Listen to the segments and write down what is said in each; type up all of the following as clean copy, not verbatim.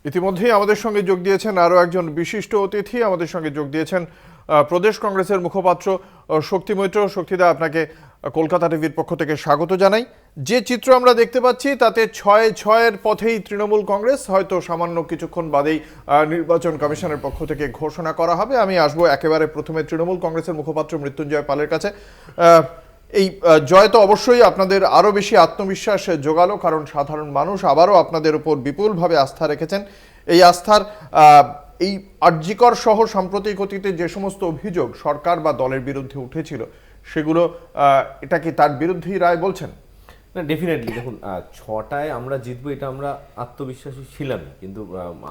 ইতিমধ্যেই আমাদের সঙ্গে যোগ দিয়েছেন আরও একজন বিশিষ্ট অতিথি। আমাদের সঙ্গে যোগ দিয়েছেন প্রদেশ কংগ্রেসের মুখপাত্র শক্তি মৈত্র। শক্তিদা, আপনাকে কলকাতা টিভির পক্ষ থেকে স্বাগত জানাই। যে চিত্র আমরা দেখতে পাচ্ছি তাতে 6-6-এর পথেই তৃণমূল কংগ্রেস, হয়তো সামান্য কিছুক্ষণ বাদেই নির্বাচন কমিশনের পক্ষ থেকে ঘোষণা করা হবে। আমি আসবো একেবারে প্রথমে তৃণমূল কংগ্রেসের মুখপাত্র মৃত্যুঞ্জয় পালের কাছে। এই জয় তো অবশ্যই আপনাদের আরও বেশি আত্মবিশ্বাস জোগালো, কারণ সাধারণ মানুষ আবারও আপনাদের উপর বিপুলভাবে আস্থা রেখেছেন। এই আস্থার এই আরজিকর সহ সাম্প্রতিক অতীতে যে সমস্ত অভিযোগ সরকার বা দলের বিরুদ্ধে উঠেছিল, সেগুলো এটা কি তার বিরুদ্ধেই রায় বলছেন? না, ডেফিনেটলি। দেখুন, 6টায় আমরা জিতবো এটা আমরা আত্মবিশ্বাসী ছিলাম, কিন্তু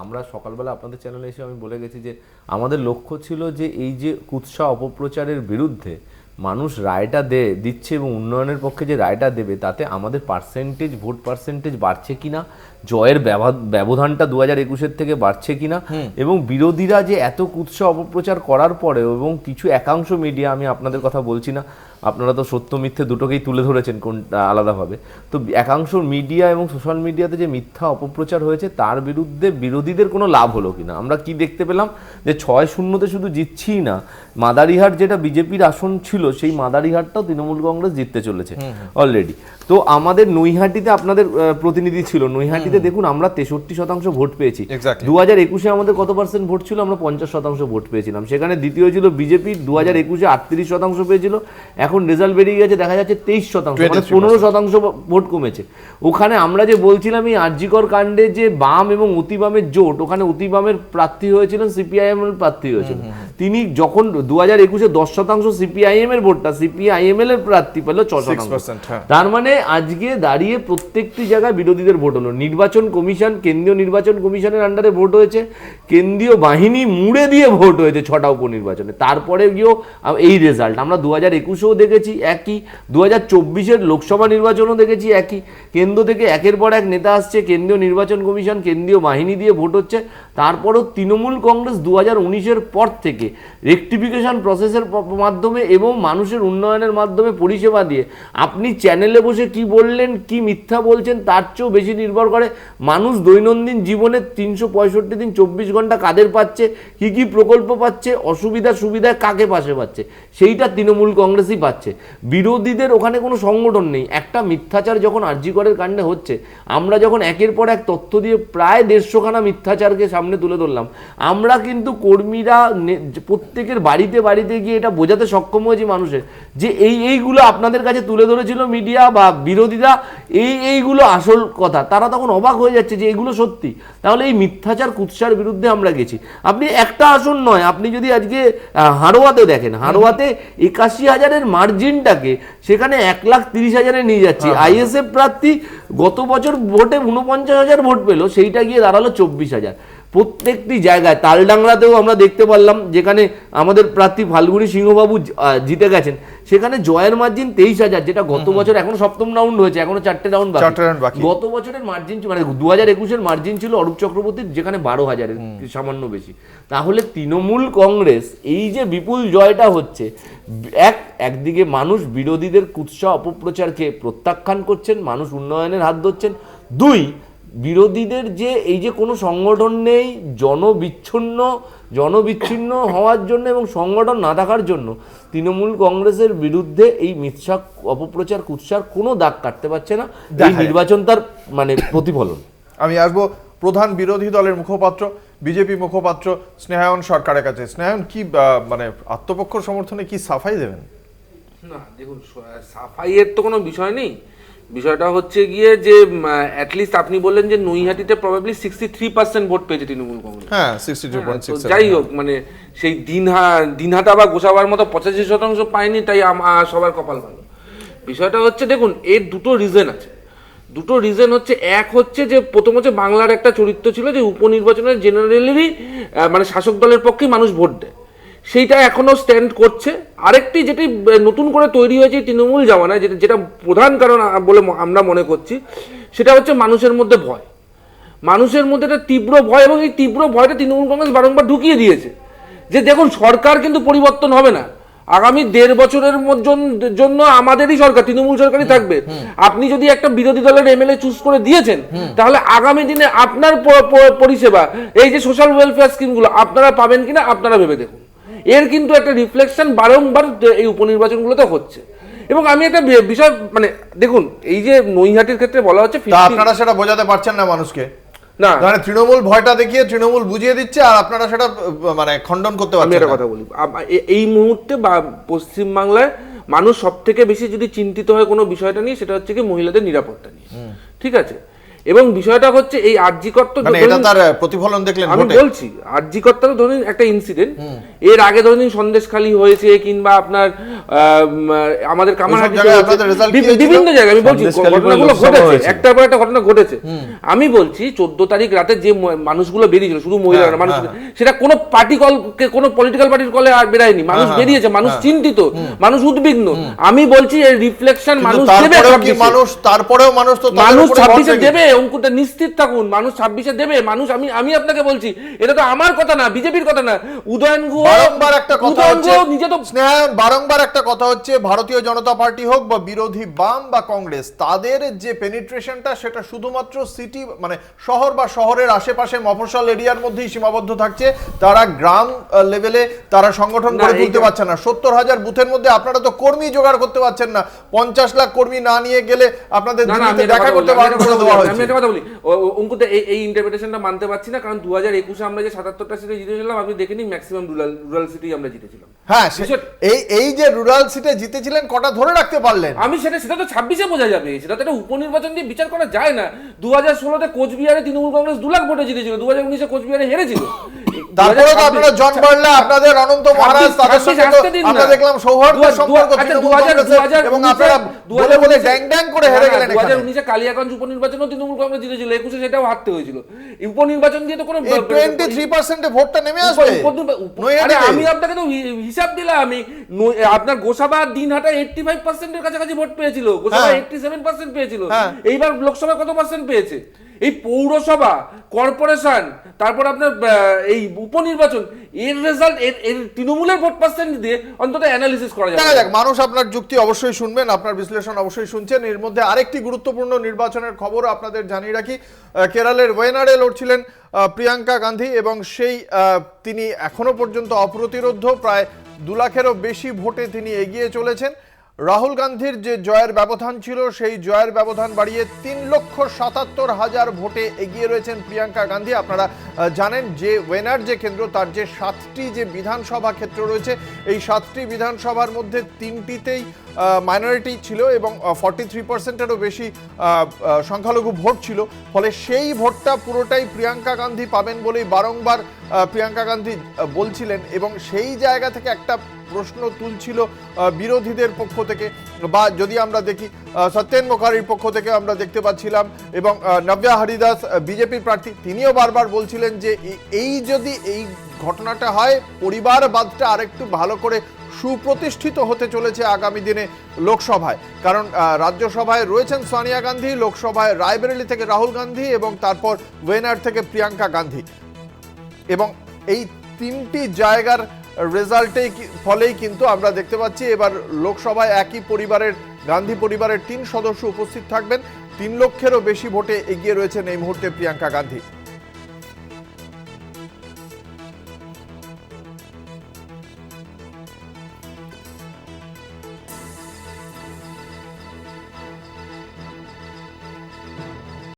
আমরা সকালবেলা আপনাদের চ্যানেলে এসে আমি বলে গেছি যে আমাদের লক্ষ্য ছিল যে এই যে কুৎসা অপপ্রচারের বিরুদ্ধে মানুষ রায়টা দিচ্ছে এবং উন্নয়নের পক্ষে যে রায়টা দেবে, তাতে আমাদের ভোট পার্সেন্টেজ বাড়ছে কিনা, জয়ের ব্যবধানটা 2021-এর থেকে বাড়ছে কিনা, এবং বিরোধীরা যে এত কুৎসা অপপ্রচার করার পরেও, এবং কিছু একাংশ মিডিয়া, আমি আপনাদের কথা বলছি না, আপনারা তো সত্য মিথ্যে দুটোকেই তুলে ধরেছেন কোনটা আলাদাভাবে, তো একাংশ মিডিয়া এবং সোশ্যাল মিডিয়াতে যে মিথ্যা অপপ্রচার হয়েছে তার বিরুদ্ধে বিরোধীদের কোনো লাভ হলো কিনা আমরা কি দেখতে পেলাম, যে 6-0-তে শুধু জিতছি না, মাদারিহাট যেটা বিজেপির আসন ছিল সেই মাদারিহাটটাও তৃণমূল কংগ্রেস জিততে চলেছে অলরেডি। তো আমাদের নৈহাটিতে আপনাদের প্রতিনিধি ছিল, নৈহাটিতে দেখুন আমরা 63% ভোট পেয়েছি। 2021-এ আমাদের কত পার্সেন্ট ভোট ছিল? আমরা 50% ভোট পেয়েছিলাম। সেখানে দ্বিতীয় ছিল বিজেপি, 2021-এ 38% পেয়েছিল, এখন রেজাল্ট বেরিয়ে গেছে, দেখা যাচ্ছে 23%, মানে 15% ভোট কমেছে। ওখানে আমরা যে বলছিলাম এই আরজিকর কাণ্ডে যে বাম এবং অতি বামের জোট, ওখানে অতি বামের প্রার্থী হয়েছিলেন, সিপিআইএম এর প্রার্থী হয়েছিলেন। তিনি যখন 2021-এ 10% সিপিআইএম এর ভোটটা সিপিআইএমএল এর প্রার্থী পেল 6%। তার মানে আজকে দাঁড়িয়ে প্রত্যেকটি জায়গায় বিরোধীদের ভোট হলো। নির্বাচন কমিশন, কেন্দ্রীয় নির্বাচন কমিশনের আন্ডারে ভোট হয়েছে, কেন্দ্রীয় বাহিনী মুড়ে দিয়ে ভোট হয়েছে 6টা উপনির্বাচনে। তারপরে গিয়েও এই রেজাল্ট আমরা 2021-এও দেখেছি একই, 2024-এর লোকসভা নির্বাচনও দেখেছি একই। কেন্দ্র থেকে একের পর এক নেতা আসছে, কেন্দ্রীয় নির্বাচন কমিশন, কেন্দ্রীয় বাহিনী দিয়ে ভোট হচ্ছে। তারপরও তৃণমূল কংগ্রেস 2019-এর পর থেকে রেকটিফিকেশন প্রসেসের মাধ্যমে এবং মানুষের উন্নয়নের মাধ্যমে পরিষেবা দিয়ে, আপনি চ্যানেলে বসে কি বললেন, কি মিথ্যা বলছেন, তার চেয়েও বেশি নির্ভর করে মানুষ দৈনন্দিন জীবনে 365 দিন 24 ঘন্টা কাদের পাচ্ছে, কি কি প্রকল্প পাচ্ছে, অসুবিধা সুবিধা কাকে পাশে পাচ্ছে, সেইটা তৃণমূল কংগ্রেসই পাচ্ছে। বিরোধীদের ওখানে কোনো সংগঠন নেই। একটা মিথ্যাচার যখন আরজিকরের কাণ্ডে হচ্ছে, আমরা যখন একের পর এক তথ্য দিয়ে প্রায় 150খানা মিথ্যাচারকে সামনে তুলে ধরলাম, আমরা কিন্তু কর্মীরা প্রত্যেকের বাড়িতে বাড়িতে গিয়ে এটা বোঝাতে সক্ষম হয়েছি মানুষের, যে এইগুলো আপনাদের কাছে তুলে ধরেছিল মিডিয়া বা বিরোধীরা, এইগুলো আসল কথা। তারা তখন অবাক হয়ে যাচ্ছে যে এগুলো সত্যি। তাহলে এই মিথ্যাচার কুৎসার বিরুদ্ধে আমরা গেছি। আপনি একটা আসন নয়, আপনি যদি আজকে হাড়োয়াতে দেখেন, হাড়োয়াতে 81,000-এর মার্জিনটাকে সেখানে 1,30,000-এ নিয়ে যাচ্ছি। আইএসএফ প্রার্থী গত বছর ভোটে 49,000 ভোট পেল, সেইটা গিয়ে দাঁড়ালো 24,000। প্রত্যেকটি জায়গায়, তালডাংরাতেও আমরা দেখতে পারলাম, যেখানে আমাদের প্রার্থী ফাল্গুনী সিংহবাবু জিতে গেছেন, সেখানে জয়ের মার্জিন 23,000, যেটা গত বছর, এখনো 7ম রাউন্ড হয়েছে, এখনো 4টে রাউন্ড বাকি। গত বছরের মার্জিন মানে 2021-এর মার্জিন ছিল অরূপ চক্রবর্তীর, যেখানে 12,000-এর সামান্য বেশি। তাহলে তৃণমূল কংগ্রেস এই যে বিপুল জয়টা হচ্ছে, একদিকে মানুষ বিরোধীদের কুৎসা অপপ্রচারকে প্রত্যাখ্যান করছেন, মানুষ উন্নয়নের হাত ধরছেন। 2, বিরোধীদের যে এই যে কোনো সংগঠন নেই, জনবিচ্ছিন্ন হওয়ার জন্য এবং সংগঠন না থাকার জন্য তৃণমূল কংগ্রেসের বিরুদ্ধে এই মিথ্যা অপপ্রচার কুৎসার কোনো দাগ কাটতে পারছে না। এই নির্বাচন তার মানে প্রতিফলন। আমি আসবো প্রধান বিরোধী দলের মুখপাত্র, বিজেপি মুখপাত্র স্নেহায়ন সরকারের কাছে। স্নেহায়ন, কি মানে আত্মপক্ষ সমর্থনে কি সাফাই দেবেন? না দেখুন, সাফাইয়ের তো কোনো বিষয় নেই। বিষয়টা হচ্ছে গিয়ে যে অ্যাটলিস্ট আপনি বললেন যে নৈহাটিতে প্রবাবলি 63% ভোট পেয়েছে তৃণমূল কংগ্রেস। হ্যাঁ, 62.6। যাই হোক, মানে সেই দিনহাটা বা গোসাবার মতো 85% পায়নি, তাই সবার কপাল ভালো। বিষয়টা হচ্ছে, দেখুন, এর দুটো রিজন আছে। দুটো রিজন হচ্ছে, এক হচ্ছে যে প্রথম হচ্ছে বাংলার একটা চরিত্র ছিল যে উপনির্বাচনের জেনারেলি মানে শাসক দলের পক্ষেই মানুষ ভোট দেয়, সেইটা এখনো স্ট্যান্ড করছে। আরেকটি যেটি নতুন করে তৈরি হয়েছে তৃণমূল জামানায়, যেটা প্রধান কারণ বলে আমরা মনে করছি, সেটা হচ্ছে মানুষের মধ্যে ভয়। মানুষের মধ্যে একটা তীব্র ভয়, এবং এই তীব্র ভয়টা তৃণমূল কংগ্রেস বারংবার ঢুকিয়ে দিয়েছে যে দেখুন, সরকার কিন্তু পরিবর্তন হবে না, আগামী 1.5 বছরের জন্য আমাদেরই সরকার, তৃণমূল সরকারই থাকবে। আপনি যদি একটা বিরোধী দলের এমএলএ চুজ করে দিয়েছেন, তাহলে আগামী দিনে আপনার পরিষেবা, এই যে সোশ্যাল ওয়েলফেয়ার স্কিমগুলো আপনারা পাবেন কিনা আপনারা ভেবে দেখুন। এর কিন্তু একটা রিফ্লেকশন বারংবার এই উপনির্বাচনগুলোতে হচ্ছে। এবং আমি একটা বিষয় মানে দেখুন, এই যে নৈহাটির ক্ষেত্রে বলা হচ্ছে আপনারা সেটা বোঝাতে পারছেন না মানুষকে, না মানে তৃণমূল ভয়টা দেখিয়ে তৃণমূল বুঝিয়ে দিচ্ছে, আর আপনারা সেটা মানে খণ্ডন করতে আমি পারছেন একটা না। কথা বলি, এই মুহূর্তে বা পশ্চিমবাংলায় মানুষ সব থেকে বেশি যদি চিন্তিত হয় কোনো বিষয়টা নিয়ে, সেটা হচ্ছে কি মহিলাদের নিরাপত্তা নিয়ে, ঠিক আছে? এবং বিষয়টা হচ্ছে এই আরজিকর তো মানে এটা তার প্রতিফলন দেখলেন আমি ভোটে? বলছি আরজিকর তো ধরুন একটা ইনসিডেন্ট, এর আগে ধরুন সন্দেশখালী হয়েছে, কিংবা আপনার আমাদের কামারহাটিতে বিভিন্ন জায়গায়, আমি বলছি ঘটনাগুলো ঘটেছে, একটার পর একটা ঘটনা ঘটেছে। আমি বলছি 14 তারিখ রাতে যে মানুষগুলো বেরিয়েছিল, শুধু মহিলারা মানুষ, সেটা কোনো পার্টি কলকে, কোনো পলিটিক্যাল পার্টির কলে আর বেরায়নি, মানুষ বেরিয়েছে, মানুষ চিন্তিত, মানুষ উদ্বিগ্ন। আমি বলছি এর রিফ্লেকশন মানুষ দেবে, তারপরেও মানুষ তো মানুষ 26-এ দেবে, অঙ্কুটা নিশ্চিত থাকুন, মানুষ 26-এ দেবে মানুষ। আমি আপনাকে বলছি, এটা তো আমার কথা না, বিজেপির কথা না, উদয়ন গুহ বারংবার একটা কথা হচ্ছে, নিজে তো স্নেহায়ন বারংবার একটা কথা হচ্ছে, ভারতীয় জনতা পার্টি হোক বা বিরোধী বাম বা কংগ্রেস, তাদের যে পেনিট্রেশনটা সেটা শুধুমাত্র সিটি মানে শহর বা শহরের আশেপাশে মফস্বল এরিয়ার মধ্যেই সীমাবদ্ধ থাকছে। তারা গ্রাম লেভেলে তারা সংগঠন গড়ে তুলতে পারছে না। 70,000 বুথের মধ্যে আপনারা তো কর্মী জোগাড় করতে পারছেন না। 50 লাখ কর্মী না নিয়ে গেলে আপনাদের দিল্লিতে দেখা করতে বারণ করে দেওয়া হয়েছে। আমি একটা কথা বলি, অঙ্কুতে এই ইন্টারপ্রিটেশনটা মানতে পারছি না, কারণ 2021-এ আমরা যে 77টা সিটে জিতেছিলাম, আপনি দেখেনি ম্যাক্সিমাম রুরাল সিটি আমরা জিতেছিলাম। হ্যাঁ, এই যে রুরাল সিটে জিতেছিলেন, কটা ধরে রাখতে পারলেন? আমি সেটা তো 26-এ বোঝা যাবে, সেটা তো একটা উপনির্বাচন দিয়ে বিচার করা যায় না। 2016-তে কোচবিহারে তৃণমূল কংগ্রেস 2 লাখ ভোটে জিতেছিল, 2019-এ কোচবিহারে হেরেছিল। তারপরে তো আপনারা জন বার্লা, আপনাদের অনন্ত মহারাজ, তাদের সঙ্গে তো আমরা দেখলাম সৌহার্দ্যের সম্পর্ক তৃণমূল কংগ্রেসের, এবং আপনারা বলে বলে ড্যাং ড্যাং করে হেরে গেলেন। 2019-এ কালিয়াগঞ্জ উপনির্বাচনও তৃণমূল কংগ্রেস জিতেছিল, 21-এ সেটাও হারতে হয়েছিল। উপনির্বাচন দিয়ে তো কোনো 23% ভোটটা নেমে আসবে। আরে আমি আপনাকে তো হিসাব দিলাম, আমি আপনার গোসাবা দিনহাটা 85%-এর কাছাকাছি ভোট পেয়েছিল, গোসাবা 87% পেয়েছিল। এইবার লোকসভা কত পার্সেন্ট পেয়েছে? এই পৌরসভা, কর্পোরেশন, তারপর আপনার এই উপনির্বাচন, এর রেজাল্ট, এর তৃণমূলের ভোট পার্সেন্ট দিয়ে অন্তত অ্যানালিসিস করা যাবে। দেখা যাক, মানুষ আপনার যুক্তি অবশ্যই শুনবেন, আপনার বিশ্লেষণ অবশ্যই শুনছেন। এর মধ্যে আরেকটি গুরুত্বপূর্ণ নির্বাচনের খবর আপনাদের জানিয়ে রাখি। কেরলের ওয়েনারে লড়ছিলেন প্রিয়াঙ্কা গান্ধী, এবং তিনি এখনো পর্যন্ত অপ্রতিরোধ্য, প্রায় 2 লাখেরও বেশি ভোটে তিনি এগিয়ে চলেছেন। রাহুল গান্ধীর যে জয়ের ব্যবধান ছিল, সেই জয়ের ব্যবধান বাড়িয়ে 3,77,000 ভোটে এগিয়ে রয়েছেন প্রিয়াঙ্কা গান্ধী। আপনারা জানেন যে ওয়েনার যে কেন্দ্র, তার যে 7টি যে বিধানসভা ক্ষেত্র রয়েছে, এই 7টি বিধানসভার মধ্যে 3টিতেই মাইনরিটি ছিল, এবং 43%-এরও বেশি সংখ্যালঘু ভোট ছিল। ফলে সেই ভোটটা পুরোটাই প্রিয়াঙ্কা গান্ধী পাবেন বলেই বারংবার প্রিয়াঙ্কা গান্ধী বলছিলেন, এবং সেই জায়গা থেকে একটা প্রশ্ন তুলছিল বিরোধীদের পক্ষ থেকে, বা যদি আমরা দেখি সত্যেন মুখার্জির পক্ষ থেকে আমরা দেখতে পাচ্ছিলাম, এবং নব্যা হরিদাস বিজেপির প্রার্থী, তিনিও বারবার বলছিলেন যে যদি এই ঘটনাটা হয়, পরিবারবাদটা আরেকটু ভালো করে সুপ্রতিষ্ঠিত হতে চলেছে আগামী দিনে লোকসভায়। কারণ রাজ্যসভায় রয়েছেন সোনিয়া গান্ধী, লোকসভায় রায়বেরেলি থেকে রাহুল গান্ধী, এবং তারপর ওয়েনার থেকে প্রিয়াঙ্কা গান্ধী। এবং এই 3টি জায়গার রেজাল্টেই ফলেই কিন্তু আমরা দেখতে পাচ্ছি এবার লোকসভায় একই পরিবারের, গান্ধী পরিবারের 3 সদস্য উপস্থিত থাকবেন। 3 লক্ষেরও বেশি ভোটে এগিয়ে রয়েছেন এই মুহূর্তে প্রিয়াঙ্কা গান্ধী।